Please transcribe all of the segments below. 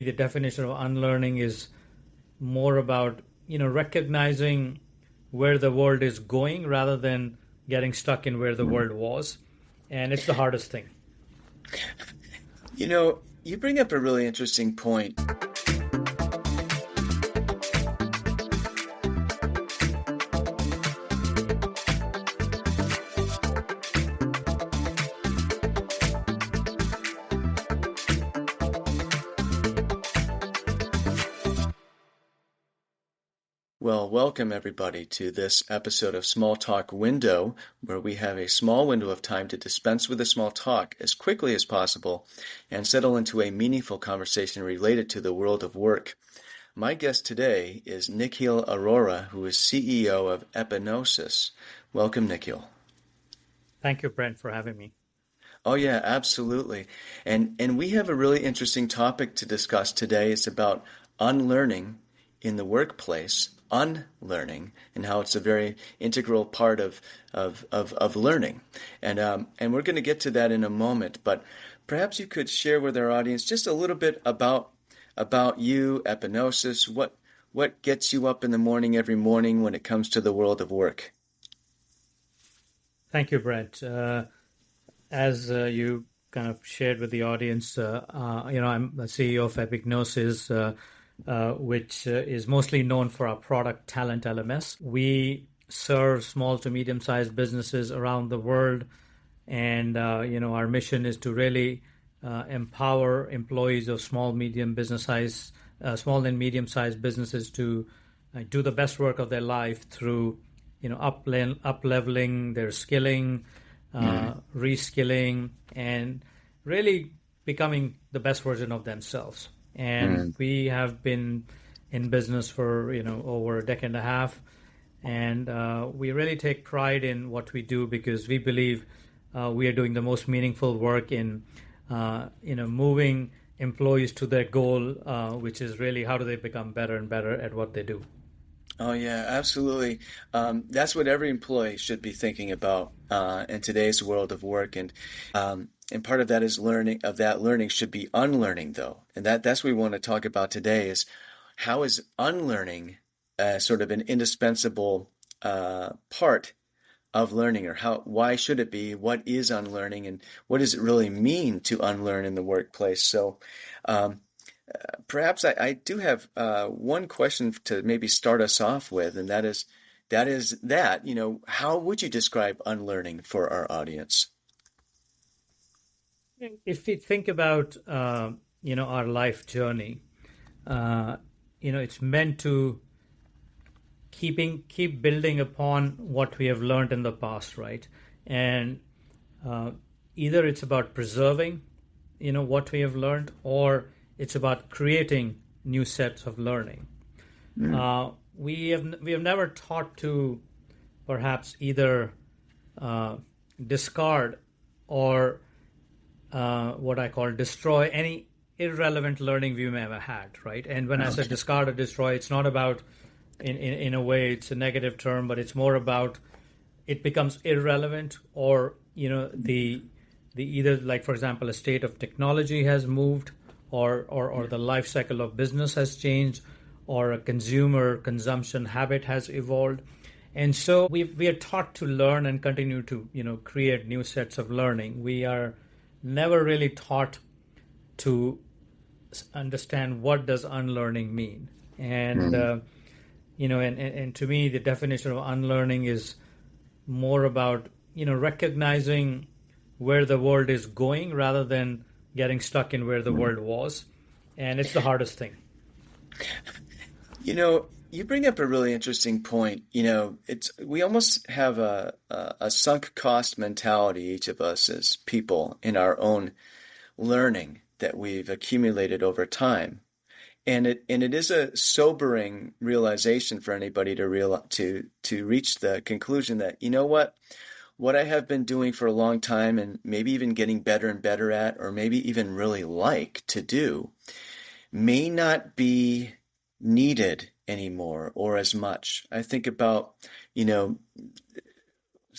The definition of unlearning is more about, recognizing where the world is going rather than getting stuck in where the world was. And it's the hardest thing. You bring up a really interesting point. Well, welcome everybody to this episode of Small Talk Window, where we have a small window of time to dispense with the small talk as quickly as possible and settle into a meaningful conversation related to the world of work. My guest today is Nikhil Arora, who is CEO of Epignosis. Welcome, Nikhil. Thank you, Brent, for having me. Oh yeah, absolutely. And we have a really interesting topic to discuss today. It's about unlearning in the workplace, unlearning, and how it's a very integral part of learning. And we're going to get to that in a moment, but perhaps you could share with our audience just a little bit about you, Epignosis, what gets you up in the morning every morning when it comes to the world of work. Thank you, Brent. As you kind of shared with the audience, I'm the CEO of Epignosis, which is mostly known for our product Talent LMS. We serve small to medium-sized businesses around the world, and our mission is to really empower employees of small and medium-sized businesses to do the best work of their life through, up-leveling their skilling, reskilling, and really becoming the best version of themselves. And we have been in business for, over a decade and a half. And we really take pride in what we do because we believe we are doing the most meaningful work in, moving employees to their goal, which is really how do they become better and better at what they do. Oh yeah, absolutely. That's what every employee should be thinking about in today's world of work, and part of that is learning. Of that learning should be unlearning, though, and that's what we want to talk about today. Is how is unlearning sort of an indispensable part of learning, or why should it be? What is unlearning, and what does it really mean to unlearn in the workplace? So. Perhaps I do have one question to maybe start us off with, and that is how would you describe unlearning for our audience? If we think about our life journey, it's meant to keep building upon what we have learned in the past, right? And either it's about preserving, what we have learned, or it's about creating new sets of learning. We have never taught to perhaps either discard or what I call destroy any irrelevant learning we may have had, right? And when I say discard or destroy, it's not about in a way it's a negative term, but it's more about it becomes irrelevant, or the either, like for example, a state of technology has moved, or the life cycle of business has changed, or a consumer consumption habit has evolved. And so we are taught to learn and continue to create new sets of learning. We are never really taught to understand what does unlearning mean. And and to me, the definition of unlearning is more about recognizing where the world is going rather than getting stuck in where the world was. And it's the hardest thing. You bring up a really interesting point. We almost have a sunk cost mentality, each of us as people, in our own learning that we've accumulated over time. And it is a sobering realization for anybody to reach the conclusion that, what I have been doing for a long time and maybe even getting better and better at, or maybe even really like to do, may not be needed anymore or as much. I think about,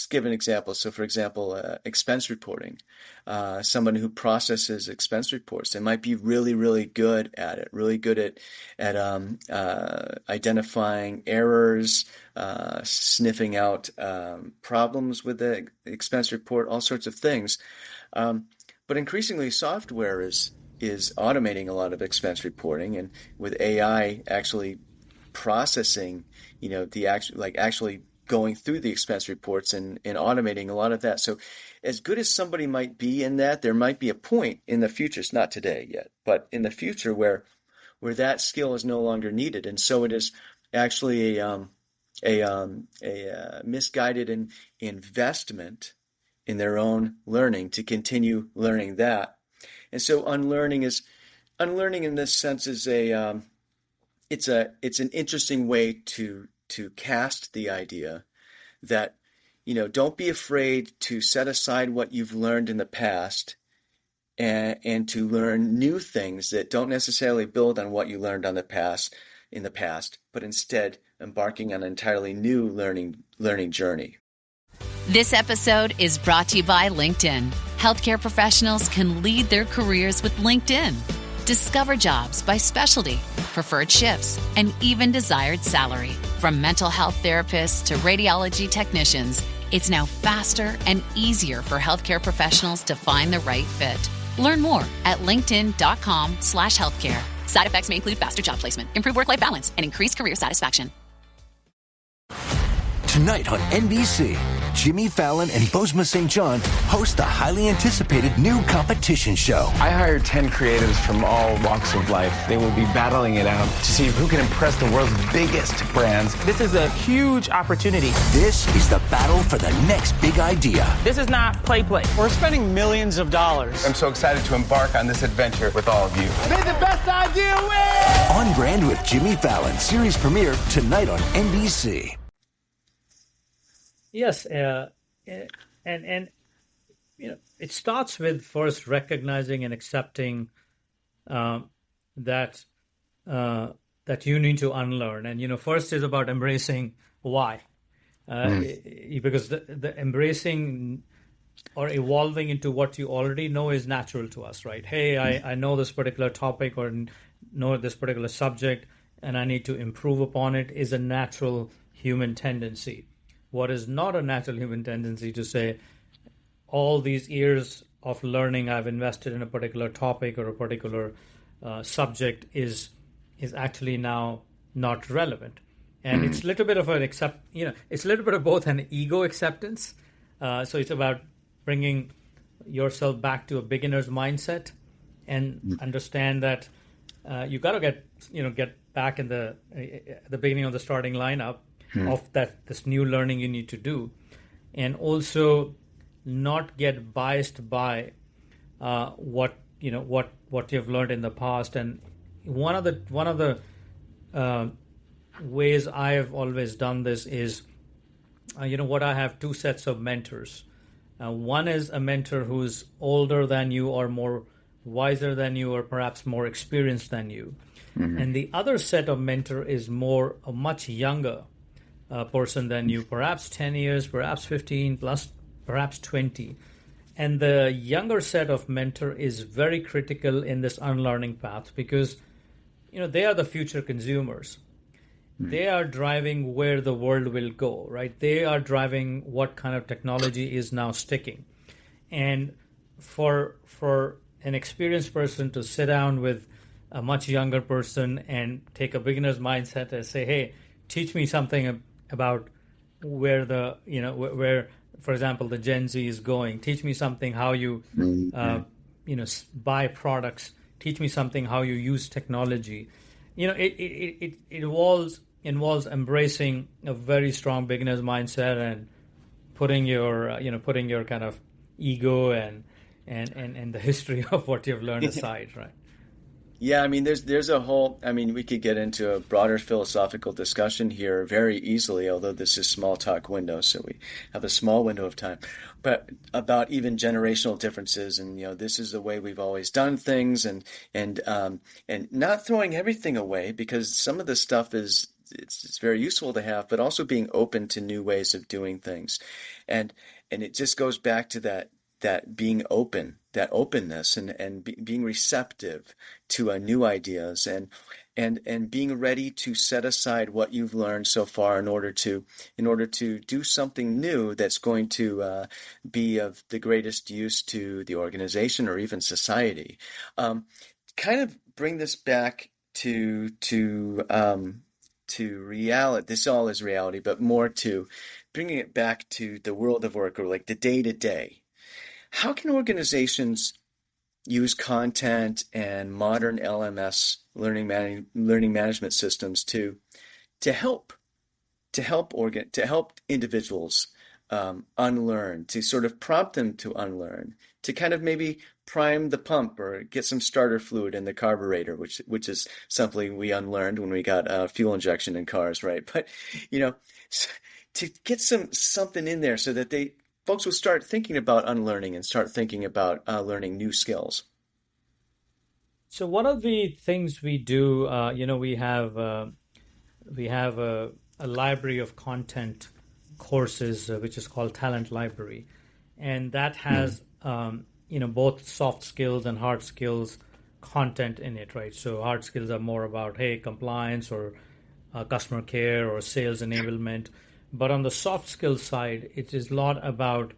let's give an example. So, for example, expense reporting. Someone who processes expense reports, they might be really, really good at it, really good at identifying errors, sniffing out problems with the expense report, all sorts of things. But increasingly, software is automating a lot of expense reporting, and with AI actually processing, actually going through the expense reports and automating a lot of that. So as good as somebody might be in that, there might be a point in the future, it's not today yet, but in the future where that skill is no longer needed. And so it is actually a misguided investment in their own learning to continue learning that. And so unlearning in this sense is it's an interesting way to cast the idea that, don't be afraid to set aside what you've learned in the past and to learn new things that don't necessarily build on what you learned in the past, but instead embarking on an entirely new learning journey. This episode is brought to you by LinkedIn. Healthcare professionals can lead their careers with LinkedIn. Discover jobs by specialty, preferred shifts, and even desired salary. From mental health therapists to radiology technicians, it's now faster and easier for healthcare professionals to find the right fit. Learn more at linkedin.com/healthcare. Side effects may include faster job placement, improved work-life balance, and increased career satisfaction. Tonight on NBC, Jimmy Fallon and Bozoma St. John host the highly anticipated new competition show. I hired 10 creatives from all walks of life. They will be battling it out to see who can impress the world's biggest brands. This is a huge opportunity. This is the battle for the next big idea. This is not play. We're spending millions of dollars. I'm so excited to embark on this adventure with all of you. May the best idea win! On Brand with Jimmy Fallon, series premiere tonight on NBC. Yes, and it starts with first recognizing and accepting that you need to unlearn, and first is about embracing why, because the embracing or evolving into what you already know is natural to us, right? Hey, I know this particular topic or know this particular subject, and I need to improve upon it is a natural human tendency. What is not a natural human tendency to say, all these years of learning I've invested in a particular topic or a particular subject is actually now not relevant. And it's a little bit of it's a little bit of both an ego acceptance. So it's about bringing yourself back to a beginner's mindset and understand that you got to get back in the beginning of the starting lineup of this new learning you need to do, and also not get biased by what you've learned in the past. And one of the ways I've always done this is I have two sets of mentors. One is a mentor who's older than you or more wiser than you or perhaps more experienced than you. And the other set of mentor is a much younger person than you, perhaps 10 years, perhaps 15 plus, perhaps 20. And the younger set of mentor is very critical in this unlearning path because, they are the future consumers. They are driving where the world will go, right? They are driving what kind of technology is now sticking. And for an experienced person to sit down with a much younger person and take a beginner's mindset and say, hey, teach me something about where where, for example, the Gen Z is going. Teach me something how you, buy products. Teach me something how you use technology. It involves embracing a very strong beginner's mindset and putting your kind of ego and the history of what you've learned aside, right? Yeah, I mean, there's a whole, we could get into a broader philosophical discussion here very easily, although this is small talk window, so we have a small window of time, but about even generational differences and, this is the way we've always done things and not throwing everything away because some of this stuff is it's very useful to have, but also being open to new ways of doing things. And it just goes back to that being open, that openness, and being receptive to new ideas, and being ready to set aside what you've learned so far in order to do something new that's going to be of the greatest use to the organization or even society. Kind of bring this back to reality. This all is reality, but more to bringing it back to the world of work, or like the day to day. How can organizations use content and modern LMS learning management systems to help individuals unlearn, to sort of prompt them to unlearn, to kind of maybe prime the pump or get some starter fluid in the carburetor, which is something we unlearned when we got fuel injection in cars, right? But to get something in there so that folks will start thinking about unlearning and start thinking about learning new skills. So one of the things we do, we have a library of content courses, which is called Talent Library, and that has both soft skills and hard skills content in it, right? So hard skills are more about compliance or customer care or sales enablement, but on the soft skills side, it is a lot about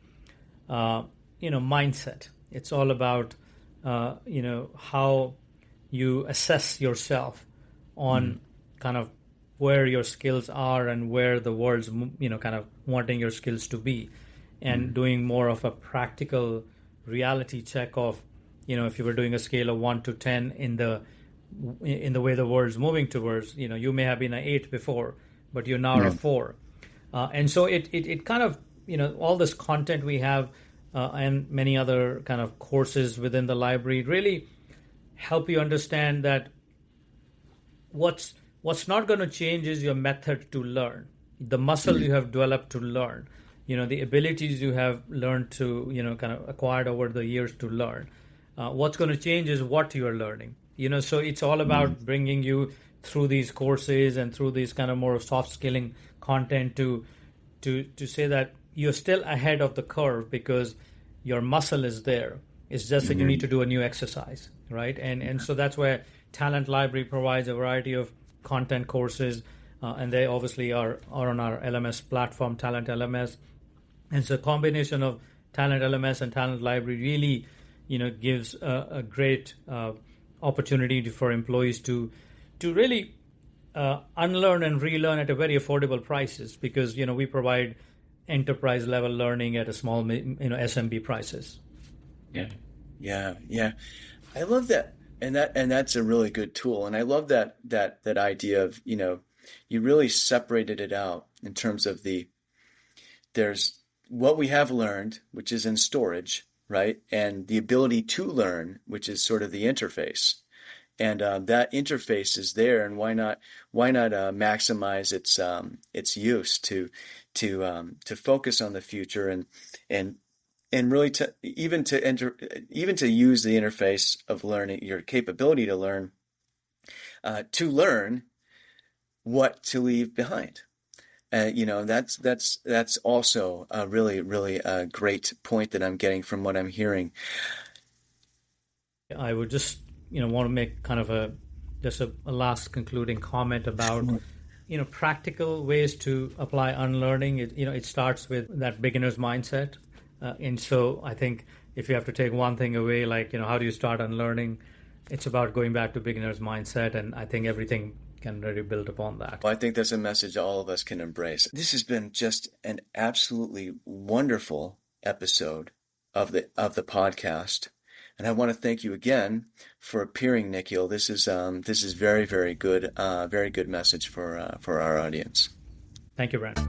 mindset. It's all about how you assess yourself on kind of where your skills are and where the world's kind of wanting your skills to be, and doing more of a practical reality check of if you were doing a scale of 1 to 10 in the way the world's moving towards, you may have been an 8 before, but you're now a 4, and so it kind of all this content we have and many other kind of courses within the library really help you understand that what's not going to change is your method to learn, the muscle you have developed to learn, the abilities you have learned to, kind of acquired over the years to learn. What's going to change is what you are learning, so it's all about bringing you through these courses and through these kind of more soft skilling content to say that you're still ahead of the curve because your muscle is there. It's just that you need to do a new exercise, right? And so that's where Talent Library provides a variety of content courses, and they obviously are on our LMS platform, Talent LMS. And so a combination of Talent LMS and Talent Library really, gives a great opportunity for employees to really unlearn and relearn at a very affordable prices, because we provide enterprise level learning at a small SMB prices. Yeah. I love that. And that's a really good tool. And I love that idea of, you really separated it out in terms of there's what we have learned, which is in storage, right? And the ability to learn, which is sort of the interface. And that interface is there, and why not maximize its use to focus on the future and really to use the interface of learning, your capability to learn what to leave behind. That's also a really a great point that I'm getting from what I'm hearing. I would just want to make kind of a last concluding comment about practical ways to apply unlearning. It starts with that beginner's mindset. And so I think if you have to take one thing away, like, how do you start unlearning? It's about going back to beginner's mindset, and I think everything can really build upon that. Well, I think that's a message all of us can embrace. This has been just an absolutely wonderful episode of the podcast. And I want to thank you again for appearing, Nikhil. This is very, very good message for our audience. Thank you, Brent.